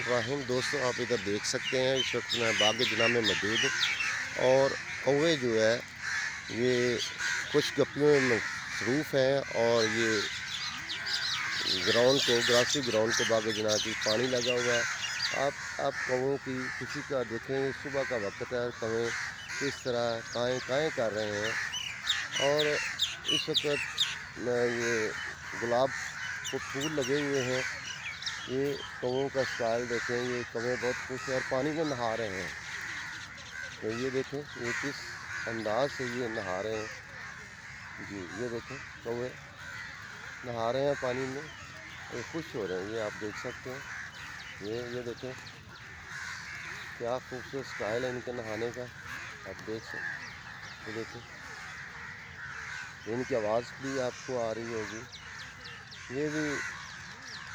बिस्मिल्लाहिर्रहमानिर्रहीम। दोस्तों, आप इधर देख सकते हैं इस वक्त मैं बाग जना में मौजूद हूँ और कौवे जो है ये कुछ गप्पियों में मसरूफ़ हैं और ये ग्रासी ग्राउंड को बाग जना की पानी लगा हुआ है। आप कौवों की किसी का देखें, सुबह का वक्त है, कौवे किस तरह काएँ काएँ कर रहे हैं। और इस वक्त ये गुलाब को फूल लगे हुए हैं। ये कौवों का स्टाइल देखें, ये कौवे बहुत खुश हैं और पानी में नहा रहे हैं। तो ये देखें ये किस अंदाज से ये नहा रहे हैं जी। ये देखें कौवे नहा रहे हैं पानी में, ये खुश हो रहे हैं। ये आप देख सकते हैं। ये देखें क्या खूबसूरत स्टाइल है इनके नहाने का, आप देख सकते। ये देखें इनकी आवाज़ भी आपको आ रही होगी। ये भी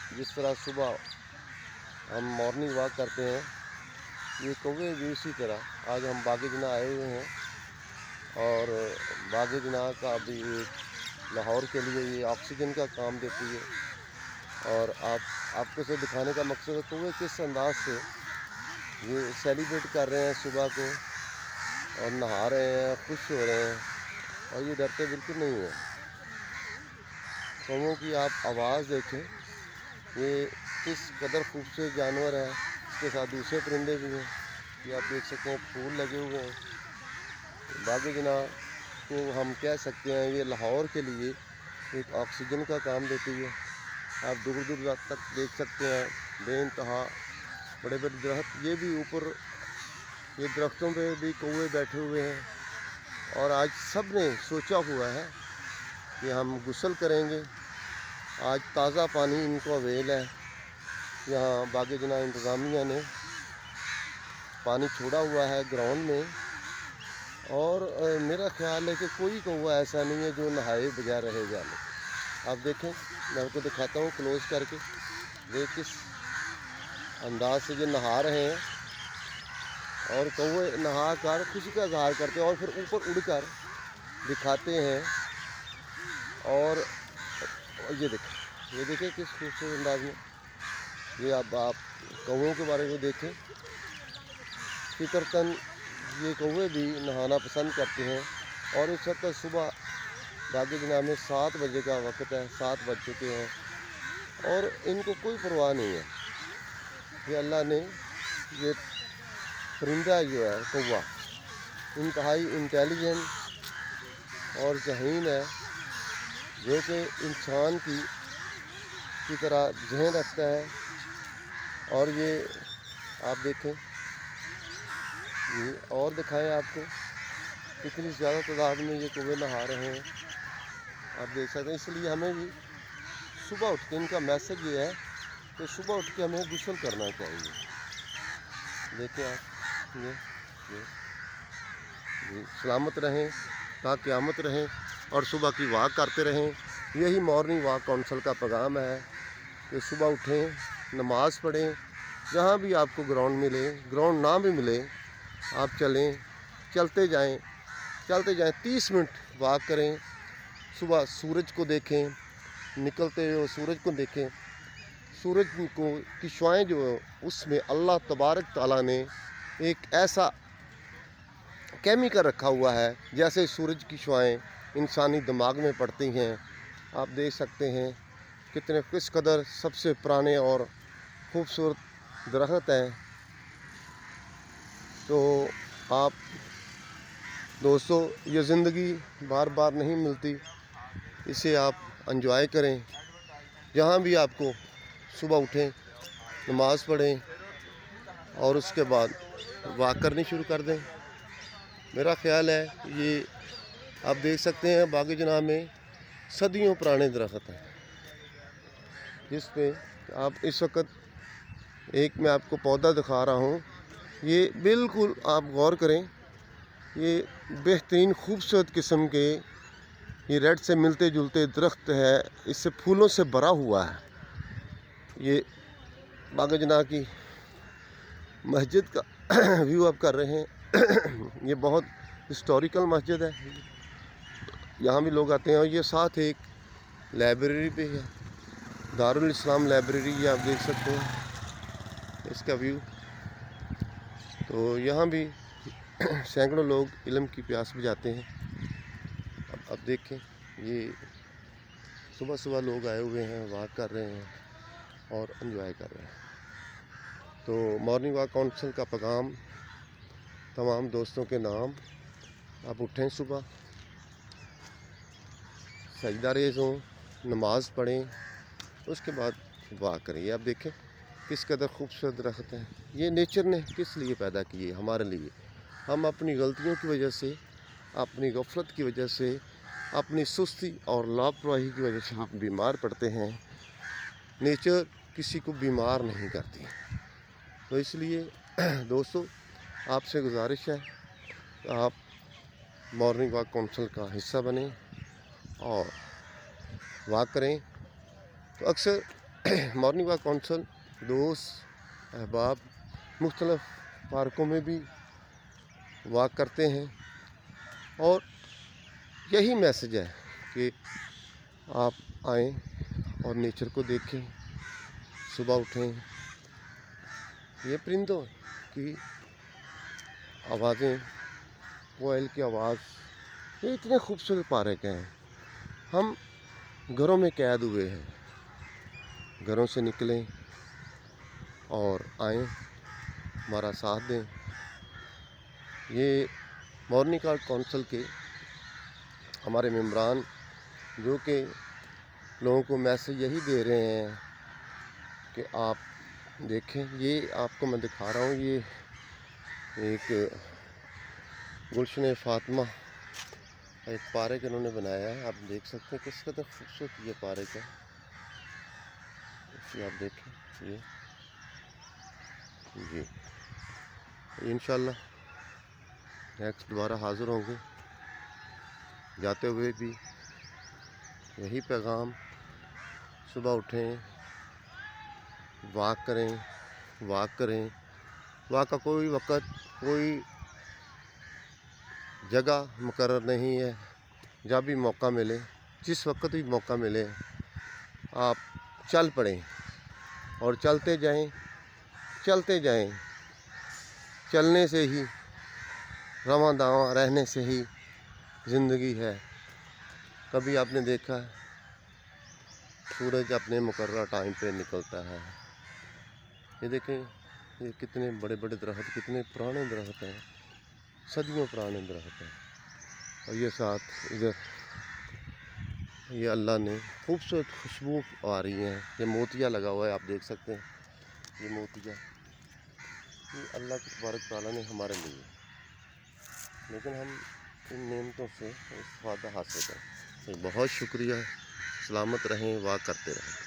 जिस तरह सुबह हम मॉर्निंग वॉक करते हैं, ये कौवे भी उसी तरह आज हम बाग जना आए हुए हैं। और बाग जना का अभी लाहौर के लिए ये ऑक्सीजन का काम देती है। और आपको से दिखाने का मकसद है कौवे किस अंदाज से ये सेलिब्रेट कर रहे हैं सुबह को और नहा रहे हैं, खुश हो रहे हैं और ये डरते बिल्कुल नहीं है। कौवों की आप आवाज़ देखें, ये किस कदर खूबसूरत जानवर है। इसके साथ दूसरे परिंदे भी हैं, ये आप देख सकते हैं फूल लगे हुए हैं। बाग जना को हम कह सकते हैं ये लाहौर के लिए एक ऑक्सीजन का काम देती है। आप दूर दूर तक देख सकते हैं बेइंतहा बड़े बड़े दरख्त, ये भी ऊपर ये दरख्तों पे भी कौवे बैठे हुए हैं। और आज सब ने सोचा हुआ है कि हम गुस्ल करेंगे। आज ताज़ा पानी इनको अवेल है। यहाँ बाग जना इंतज़ामिया ने पानी छोड़ा हुआ है ग्राउंड में। और मेरा ख़्याल है कि कोई कौवा ऐसा नहीं है जो नहाए बगैर रहेगा। आप देखें, मैं आपको दिखाता हूँ क्लोज करके। देख किस अंदाज से ये नहा रहे हैं और कौवे नहा कर खुशी का इजहार करते हैं और फिर ऊपर उड़कर दिखाते हैं। और ये देखें किस खूबसूरत अंदाज में ये आप कौवों के बारे में देखें। फितरतन ये कौवे भी नहाना पसंद करते हैं। और इस वक्त सुबह बाग जना में 7 बजे का वक्त है, 7 बज चुके हैं और इनको कोई परवाह नहीं है। ये अल्लाह ने ये परिंदा जो है कौवा इंतहाई इंटेलिजेंट और ज़हीन है, जो कि इंसान की तरह जहन रखता है। और ये आप देखें, ये और दिखाएं आपको कितनी ज़्यादा तादाद में ये कौवे नहा रहे हैं, आप देख सकते हैं। इसलिए हमें भी सुबह उठ के इनका मैसेज ये है कि सुबह उठ के हमें गुस्ल करना चाहिए। देखें आप ये सलामत रहें, क़यामत रहें और सुबह की वॉक करते रहें। यही मॉर्निंग वॉक काउंसिल का पैगाम है कि सुबह उठें, नमाज़ पढ़ें। जहाँ भी आपको ग्राउंड मिले, ग्राउंड ना भी मिले, आप चलते जाएं 30 मिनट वॉक करें। सुबह सूरज को देखें, निकलते हुए सूरज को देखें। सूरज को की शुआएँ जो उसमें अल्लाह तबारक ताला ने एक ऐसा केमिकल रखा हुआ है, जैसे सूरज की शुआएँ इंसानी दिमाग में पड़ती हैं। आप देख सकते हैं कितने किस कदर सबसे पुराने और खूबसूरत दरख्त हैं। तो आप दोस्तों, ये ज़िंदगी बार बार नहीं मिलती, इसे आप एंजॉय करें। जहाँ भी आपको सुबह उठें, नमाज़ पढ़ें और उसके बाद वॉक करनी शुरू कर दें। मेरा ख़्याल है ये आप देख सकते हैं बाग जना में सदियों पुराने दरख्त हैं, जिस पे आप इस वक्त एक मैं आपको पौधा दिखा रहा हूँ। ये बिल्कुल आप गौर करें, ये बेहतरीन खूबसूरत किस्म के ये रेड से मिलते जुलते दरख्त है, इससे फूलों से भरा हुआ है। ये बाग जना की मस्जिद का व्यू आप कर रहे हैं। ये बहुत हिस्टोरिकल मस्जिद है, यहाँ भी लोग आते हैं। और ये साथ एक लाइब्रेरी भी है, दारुल इस्लाम लाइब्रेरी, ये आप देख सकते हैं। ये اس کا ویو. تو یہاں بھی سینکڑوں لوگ علم کی پیاس بھی جاتے ہیں. اب دیکھیں یہ صبح صبح لوگ آئے ہوئے ہیں, واک کر رہے ہیں اور انجوائے کر رہے ہیں. تو مارننگ واک کونسل کا پیغام تمام دوستوں کے نام, آپ اٹھیں صبح, سجدہ ریز ہوں, نماز پڑھیں, اس کے بعد واک کریں. یہ آپ دیکھیں کس قدر خوبصورت درخت ہیں. یہ نیچر نے کس لیے پیدا کیے؟ ہمارے لیے. ہم اپنی غلطیوں کی وجہ سے, اپنی غفلت کی وجہ سے, اپنی سستی اور لاپرواہی کی وجہ سے ہم بیمار پڑتے ہیں. نیچر کسی کو بیمار نہیں کرتی. تو اس لیے دوستو آپ سے گزارش ہے کہ آپ مارننگ واک کونسل کا حصہ بنیں اور واک کریں. تو اکثر مارننگ واک کونسل دوست احباب مختلف پارکوں میں بھی واک کرتے ہیں, اور یہی میسج ہے کہ آپ آئیں اور نیچر کو دیکھیں, صبح اٹھیں. یہ پرندوں کی آوازیں, کوئل کی آواز, یہ اتنے خوبصورت پارک ہیں. ہم گھروں میں قید ہوئے ہیں, گھروں سے نکلیں اور آئیں, ہمارا ساتھ دیں. یہ مارننگ واک کونسل کے ہمارے ممبران جو کہ لوگوں کو میسج یہی دے رہے ہیں کہ آپ دیکھیں. یہ آپ کو میں دکھا رہا ہوں, یہ ایک گلشن فاطمہ ایک پارک انہوں نے بنایا ہے. آپ دیکھ سکتے ہیں کس قدر خوبصورت یہ پارک ہے. یہ آپ دیکھیں, یہ جی انشاءاللہ نیکسٹ دوبارہ حاضر ہوں گے. جاتے ہوئے بھی یہی پیغام, صبح اٹھیں, واک کریں, واک کریں. واک کا کوئی وقت, کوئی جگہ مقرر نہیں ہے. جب بھی موقع ملے, جس وقت بھی موقع ملے, آپ چل پڑیں اور چلتے جائیں, چلتے جائیں. چلنے سے ہی, رواں داواں رہنے سے ہی زندگی ہے. کبھی آپ نے دیکھا سورج اپنے مقررہ ٹائم پہ نکلتا ہے. یہ دیکھیں یہ کتنے بڑے بڑے درخت, کتنے پرانے درخت ہیں, صدیوں پرانے درخت ہیں. اور یہ ساتھ ادھر یہ اللہ نے خوبصورت خوشبو آ رہی ہیں. یہ موتیا لگا ہوا ہے, آپ دیکھ سکتے ہیں. یہ موتیا یہ اللہ تبارک تعالیٰ نے ہمارے لیے, لیکن ہم ان نعمتوں سے استفادہ حاصل کریں. بہت شکریہ. سلامت رہیں, واک کرتے رہیں.